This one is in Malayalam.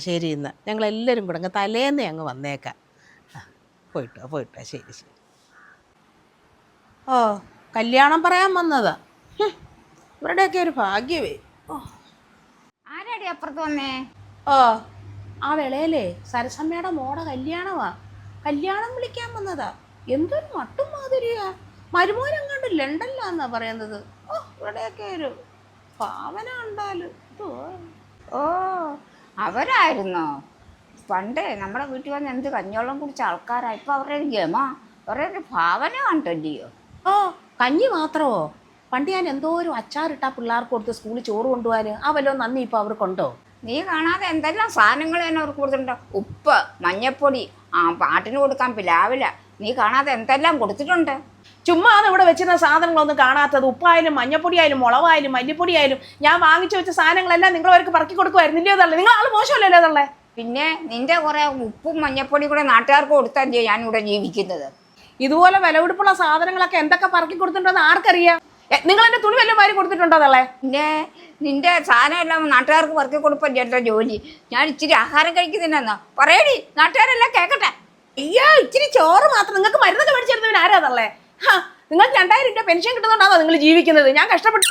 ശരി എന്നാൽ ഞങ്ങളെല്ലാവരും കൂടെ അങ്ങ് തലേന്നേ അങ്ങ് വന്നേക്കാം. പോയിട്ടോ ശരി. ഓ കല്യാണം പറയാൻ വന്നതാ. ഇവരുടെയൊക്കെ ഒരു ഭാഗ്യമേ. ആരാടി അപ്പുറത്ത് വന്നേ? ഓ ആ വിളയിലേ സരസമ്മയുടെ മോടെ കല്യാണമാ. കല്യാണം വിളിക്കാൻ വന്നതാ. എന്തൊരു മട്ടും മാതിരിയാ. മരുമോനെങ്ങാണ്ട് ലണ്ടനിലാന്നാ പറയുന്നത്. ഓ ഇവിടെയൊക്കെ ഒരു ഭാവന ഉണ്ടാലും. ഓ അവരായിരുന്നോ? പണ്ടേ നമ്മുടെ വീട്ടിൽ വന്ന് എന്ത് കഞ്ഞോളം കുടിച്ച ആൾക്കാരാ. ഇപ്പം അവരുടെ ഒരു ഗമ, അവരുടെ ഒരു ഭാവന കണ്ടല്ലയോ. ഓ കഞ്ഞി മാത്രമോ? പണ്ട് ഞാൻ എന്തോ ഒരു അച്ചാറിട്ടാ പിള്ളേർക്ക് കൊടുത്ത് സ്കൂളിൽ ചോറ് കൊണ്ടുപോകാൻ. ആ വല്ലോ നന്ദി ഇപ്പം അവർക്കുണ്ടോ? നീ കാണാതെ എന്തെല്ലാം സാധനങ്ങൾ തന്നെ അവർക്ക് കൊടുത്തിട്ടുണ്ടോ? ഉപ്പ്, മഞ്ഞപ്പൊടി, പാട്ടിന് കൊടുക്കാൻ പിലാവില. നീ കാണാതെ എന്തെല്ലാം കൊടുത്തിട്ടുണ്ട്. ചുമ്മാ ഇവിടെ വെച്ചിരുന്ന സാധനങ്ങളൊന്നും കാണാത്തത്. ഉപ്പായാലും മഞ്ഞപ്പൊടിയായാലും മുളകായാലും മല്ലിപ്പൊടിയായാലും ഞാൻ വാങ്ങിച്ചു വെച്ച സാധനങ്ങളെല്ലാം നിങ്ങൾ അവർക്ക് പറക്കി കൊടുക്കുമായിരുന്നില്ലയോ തള്ളേ? നിങ്ങൾ ആൾ മോശമല്ലല്ലോ തള്ളേ. പിന്നെ നിന്റെ കുറേ ഉപ്പും മഞ്ഞപ്പൊടി കൂടെ നാട്ടുകാർക്ക് കൊടുത്തല്ലേ ഞാനിവിടെ ജീവിക്കുന്നത്. ഇതുപോലെ വിലപിടിപ്പുള്ള സാധനങ്ങളൊക്കെ എന്തൊക്കെ പറക്കി കൊടുത്തിട്ടുണ്ടെന്ന് ആർക്കറിയാം? നിങ്ങൾ എന്റെ തുണി വല്ലതും മാറി കൊടുത്തിട്ടുണ്ടോ തള്ളേ? പിന്നെ നിന്റെ സാധനം എല്ലാം നാട്ടുകാർക്ക് പറക്കി കൊടുപ്പല്ലേ എൻ്റെ ജോലി. ഞാൻ ഇച്ചിരി ആഹാരം കഴിക്കുന്നില്ലെന്നാ പറയടി, നാട്ടുകാരെല്ലാം കേൾക്കട്ടെ. അയ്യോ ഇച്ചിരി ചോറ് മാത്രം. നിങ്ങൾക്ക് മരുന്നൊക്കെ മേടിച്ചിരുന്നവൻ ആരാ തള്ളേ? നിങ്ങൾക്ക് 2000 രൂപ പെൻഷൻ കിട്ടുന്നുണ്ടാണോ നിങ്ങൾ ജീവിക്കുന്നത്? ഞാൻ കഷ്ടപ്പെട്ടു